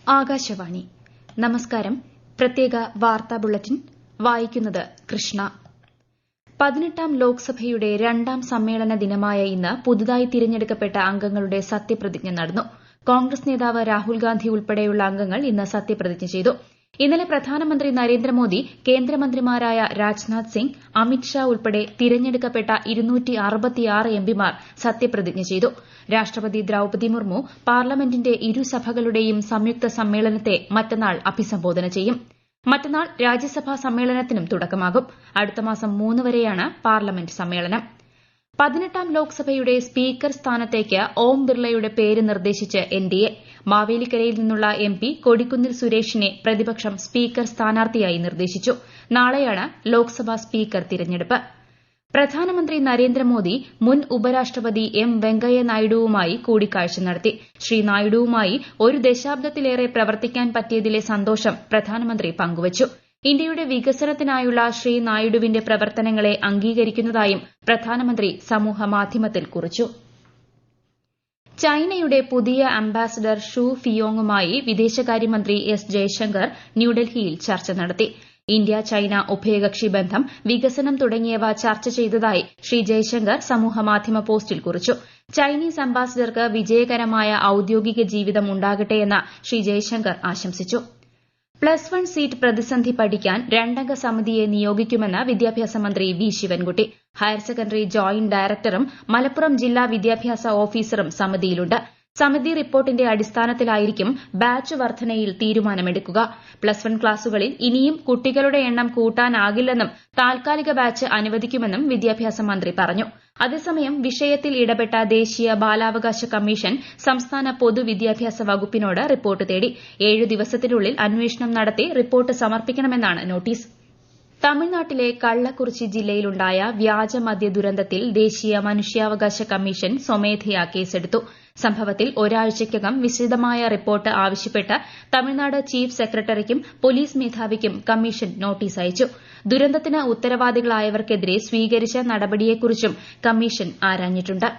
ആകാശവാണി നമസ്കാരം. പ്രത്യേക വാർത്താ ബുള്ളറ്റിൻ വായിക്കുന്നത് കൃഷ്ണ. 18ാം ലോക്സഭയുടെ രണ്ടാം സമ്മേളന ദിനമായ ഇന്ന് പുതുതായി തിരഞ്ഞെടുക്കപ്പെട്ട അംഗങ്ങളുടെ സത്യപ്രതിജ്ഞ നടന്നു. കോൺഗ്രസ് നേതാവ് രാഹുൽ ഗാന്ധി ഉൾപ്പെടെയുള്ള അംഗങ്ങൾ ഇന്ന് സത്യപ്രതിജ്ഞ ചെയ്തു. ഇന്നലെ പ്രധാനമന്ത്രി നരേന്ദ്രമോദി കേന്ദ്രമന്ത്രിമാരായ രാജ്നാഥ് സിംഗ്, അമിത് ഷാ ഉൾപ്പെടെ തിരഞ്ഞെടുക്കപ്പെട്ട 266 എംപിമാർ സത്യപ്രതിജ്ഞ ചെയ്തു. രാഷ്ട്രപതി ദ്രൌപദി മുർമു പാർലമെന്റിന്റെ ഇരുസഭകളുടെയും സംയുക്ത സമ്മേളനത്തെ മറ്റന്നാൾ അഭിസംബോധന ചെയ്യും. മറ്റന്നാൾ രാജ്യസഭാ സമ്മേളനത്തിനും തുടക്കമാകും. അടുത്ത മാസം 3 വരെയാണ് പാർലമെന്റ് സമ്മേളനം. 18ാം ലോക്സഭയുടെ സ്പീക്കർ സ്ഥാനത്തേക്ക് ഓം ബിർളയുടെ പേര് നിർദ്ദേശിച്ച് എൻഡിഎ. മാവേലിക്കരയിൽ നിന്നുള്ള എംപി കൊടിക്കുന്നിൽ സുരേഷിനെ പ്രതിപക്ഷം സ്പീക്കർ സ്ഥാനാർത്ഥിയായി നിർദ്ദേശിച്ചു. നാളെയാണ് ലോക്സഭാ സ്പീക്കർ തിരഞ്ഞെടുപ്പ്. പ്രധാനമന്ത്രി നരേന്ദ്രമോദി മുൻ ഉപരാഷ്ട്രപതി എം വെങ്കയ്യ നായിഡുവുമായി കൂടിക്കാഴ്ച നടത്തി. ശ്രീ നായിഡുവുമായി ഒരു ദശാബ്ദത്തിലേറെ പ്രവർത്തിക്കാൻ പറ്റിയതിലെ സന്തോഷം പ്രധാനമന്ത്രി പങ്കുവച്ചു. ഇന്ത്യയുടെ വികസനത്തിനായുള്ള ശ്രീ നായിഡുവിന്റെ പ്രവർത്തനങ്ങളെ അംഗീകരിക്കുന്നതായും പ്രധാനമന്ത്രി സമൂഹമാധ്യമത്തിൽ കുറിച്ചു. ചൈനയുടെ പുതിയ അംബാസഡർ ഷു ഫിയോങ്ങുമായി വിദേശകാര്യമന്ത്രി എസ് ജയശങ്കർ ന്യൂഡൽഹിയിൽ ചർച്ച നടത്തി. ഇന്ത്യ ചൈന ഉഭയകക്ഷി ബന്ധം, വികസനം തുടങ്ങിയവ ചർച്ച ചെയ്തതായി ശ്രീ ജയശങ്കർ സമൂഹമാധ്യമ പോസ്റ്റിൽ കുറിച്ചു. ചൈനീസ് അംബാസഡർക്ക് വിജയകരമായ ഔദ്യോഗിക ജീവിതം ഉണ്ടാകട്ടെയെന്ന് ശ്രീ ജയശങ്കർ ആശംസിച്ചു. പ്ലസ് 1 സീറ്റ് പ്രതിസന്ധി പഠിക്കാൻ 2-അംഗ സമിതിയെ നിയോഗിക്കുമെന്ന് വിദ്യാഭ്യാസ മന്ത്രി V Sivankutty. Higher secondary joint ഡയറക്ടറും മലപ്പുറം ജില്ലാ വിദ്യാഭ്യാസ ഓഫീസറും സമിതിയിലുണ്ട്. സമിതി റിപ്പോർട്ടിന്റെ അടിസ്ഥാനത്തിലായിരിക്കും ബാച്ച് വർധനയിൽ തീരുമാനമെടുക്കുക. പ്ലസ് 1 ക്ലാസുകളിൽ ഇനിയും കുട്ടികളുടെ എണ്ണം കൂട്ടാനാകില്ലെന്നും താൽക്കാലിക ബാച്ച് അനുവദിക്കുമെന്നും വിദ്യാഭ്യാസ മന്ത്രി പറഞ്ഞു. അതേസമയം വിഷയത്തിൽ ഇടപെട്ട ദേശീയ ബാലാവകാശ കമ്മീഷൻ സംസ്ഥാന പൊതുവിദ്യാഭ്യാസ വകുപ്പിനോട് റിപ്പോർട്ട് തേടി. 7 ദിവസത്തിനുള്ളിൽ അന്വേഷണം നടത്തി റിപ്പോർട്ട് സമർപ്പിക്കണമെന്നാണ് നോട്ടീസ്. തമിഴ്നാട്ടിലെ കള്ളക്കുറിച്ചി ജില്ലയിലുണ്ടായ വ്യാജമദ്യ ദുരന്തത്തിൽ ദേശീയ മനുഷ്യാവകാശ കമ്മീഷൻ സ്വമേധയാ കേസെടുത്തു. സംഭവത്തിൽ ഒരാഴ്ചയ്ക്കകം വിശദമായ റിപ്പോർട്ട് ആവശ്യപ്പെട്ട് തമിഴ്നാട് ചീഫ് സെക്രട്ടറിക്കും പോലീസ് മേധാവിക്കും കമ്മീഷൻ നോട്ടീസ് അയച്ചു. ദുരന്തത്തിന് ഉത്തരവാദികളായവർക്കെതിരെ സ്വീകരിച്ച നടപടിയെക്കുറിച്ചും കമ്മീഷൻ ആരാഞ്ഞിട്ടുണ്ട്.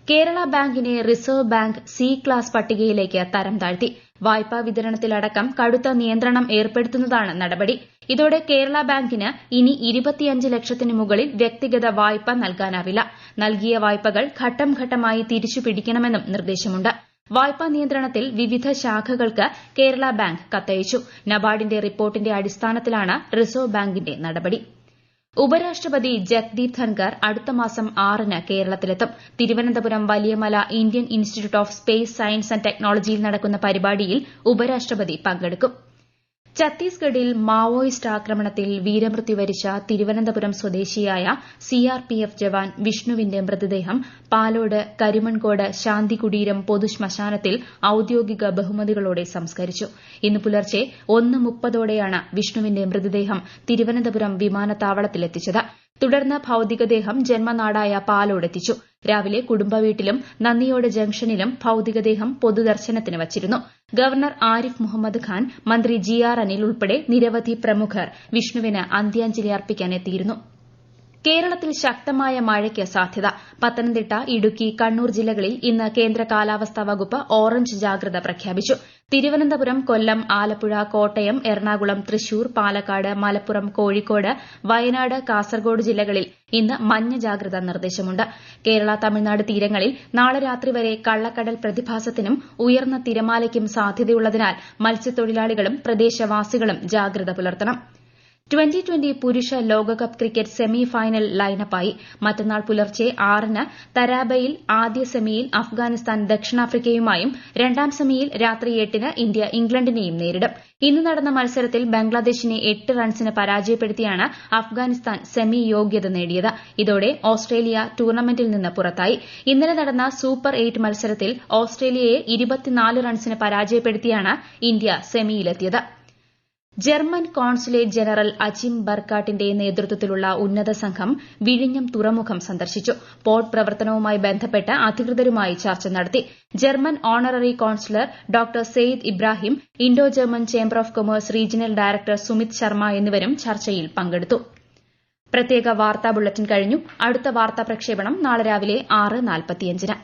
കേരള ബാങ്കിനെ റിസർവ് ബാങ്ക് സി ക്ലാസ് പട്ടികയിലേക്ക് തരം താഴ്ത്തി. വായ്പാ വിതരണത്തിലടക്കം കടുത്ത നിയന്ത്രണം ഏർപ്പെടുത്തുന്നതാണ് നടപടി. ഇതോടെ കേരള ബാങ്കിന് ഇനി 25 ലക്ഷത്തിന് മുകളിൽ വ്യക്തിഗത വായ്പ നൽകാനാവില്ല. നൽകിയ വായ്പകൾ ഘട്ടം ഘട്ടമായി തിരിച്ചുപിടിക്കണമെന്നും നിർദ്ദേശമുണ്ട്. വായ്പാ നിയന്ത്രണത്തിൽ വിവിധ ശാഖകൾക്ക് കേരള ബാങ്ക് കത്തയച്ചു. നബാർഡിന്റെ റിപ്പോർട്ടിന്റെ അടിസ്ഥാനത്തിലാണ് റിസർവ് ബാങ്കിന്റെ നടപടി. ഉപരാഷ്ട്രപതി ജഗ്ദീപ് ധൻകർ അടുത്ത മാസം 6-ന് കേരളത്തിലെത്തും. Thiruvananthapuram Valiyamala Indian institute of space science and ടെക്നോളജിയിൽ നടക്കുന്ന പരിപാടിയിൽ ഉപരാഷ്ട്രപതി പങ്കെടുക്കും. ഛത്തീസ്ഗഡിൽ മാവോയിസ്റ്റ് ആക്രമണത്തിൽ വീരമൃത്യു വരിച്ച തിരുവനന്തപുരം സ്വദേശിയായ സിആർപിഎഫ് ജവാൻ വിഷ്ണുവിന്റെ മൃതദേഹം പാലോട് കരിമൺകോട് ശാന്തികുടീരം പൊതുശ്മശാനത്തിൽ ഔദ്യോഗിക ബഹുമതികളോടെ സംസ്കരിച്ചു. ഇന്ന് പുലർച്ചെ 1:30ഓടെയാണ് വിഷ്ണുവിന്റെ മൃതദേഹം തിരുവനന്തപുരം വിമാനത്താവളത്തിലെത്തിച്ചത്. തുടർന്ന് ഭൌതികദേഹം ജന്മനാടായ പാലോടെത്തിച്ചു. രാവിലെ കുടുംബവീട്ടിലും നന്ദിയോട് ജംഗ്ഷനിലും ഭൌതികദേഹം പൊതുദർശനത്തിന് വച്ചിരുന്നു. ഗവർണർ ആരിഫ് മുഹമ്മദ് ഖാൻ, മന്ത്രി GR അനിൽ ഉൾപ്പെടെ നിരവധി പ്രമുഖർ വിഷ്ണുവിന് അന്ത്യാഞ്ജലി അർപ്പിക്കാനെത്തിയിരുന്നു. കേരളത്തിൽ ശക്തമായ മഴയ്ക്ക് സാധ്യത. പത്തനംതിട്ട, ഇടുക്കി, കണ്ണൂർ ജില്ലകളിൽ ഇന്ന് കേന്ദ്ര കാലാവസ്ഥാ വകുപ്പ് ഓറഞ്ച് ജാഗ്രത പ്രഖ്യാപിച്ചു. തിരുവനന്തപുരം, കൊല്ലം, ആലപ്പുഴ, കോട്ടയം, എറണാകുളം, തൃശൂർ, പാലക്കാട്, മലപ്പുറം, കോഴിക്കോട്, വയനാട്, കാസർഗോഡ് ജില്ലകളിൽ ഇന്ന് മഞ്ഞ ജാഗ്രതാ നിർദ്ദേശമുണ്ട്. കേരള, തമിഴ്നാട് തീരങ്ങളിൽ നാളെ രാത്രി വരെ കള്ളക്കടൽ പ്രതിഭാസത്തിനും ഉയർന്ന തിരമാലയ്ക്കും സാധ്യതയുള്ളതിനാൽ മത്സ്യത്തൊഴിലാളികളും പ്രദേശവാസികളും ജാഗ്രത പുലർത്തണം. 2020 പുരുഷ ലോകകപ്പ് ക്രിക്കറ്റ് സെമി ഫൈനൽ ലൈനപ്പായി. മറ്റന്നാൾ പുലർച്ചെ 6-ന് തരാബയിൽ ആദ്യ സെമിയിൽ അഫ്ഗാനിസ്ഥാൻ ദക്ഷിണാഫ്രിക്കയുമായും, രണ്ടാം സെമിയിൽ രാത്രി 8-ന് ഇന്ത്യ ഇംഗ്ലണ്ടിനെയും നേരിടും. ഇന്ന് നടന്ന മത്സരത്തിൽ ബംഗ്ലാദേശിനെ 8 റൺസിന് പരാജയപ്പെടുത്തിയാണ് അഫ്ഗാനിസ്ഥാൻ സെമി യോഗ്യത നേടിയത്. ഇതോടെ ഓസ്ട്രേലിയ ടൂർണമെന്റിൽ നിന്ന് പുറത്തായി. ഇന്നലെ നടന്ന സൂപ്പർ 8 മത്സരത്തിൽ ഓസ്ട്രേലിയയെ 24 റൺസിന് പരാജയപ്പെടുത്തിയാണ് India സെമിയിലെത്തിയത്. German consulate general Ajim ബർക്കാട്ടിന്റെ നേതൃത്വത്തിലുള്ള ഉന്നത സംഘം വിഴിഞ്ഞം തുറമുഖം സന്ദർശിച്ചു. പോർട്ട് പ്രവർത്തനവുമായി ബന്ധപ്പെട്ട് അധികൃതരുമായി ചർച്ച നടത്തി. German honorary consular doctor Syed Ibrahim, Indo German chamber of commerce regional director Sumit Sharma എന്നിവരും ചർച്ചയിൽ പങ്കെടുത്തു. പ്രത്യേക വാർത്താ ബുള്ളറ്റിൻ കഴിഞ്ഞു. അടുത്ത വാർത്താ പ്രക്ഷേപണം നാളെ രാവിലെ 6:45-ന്.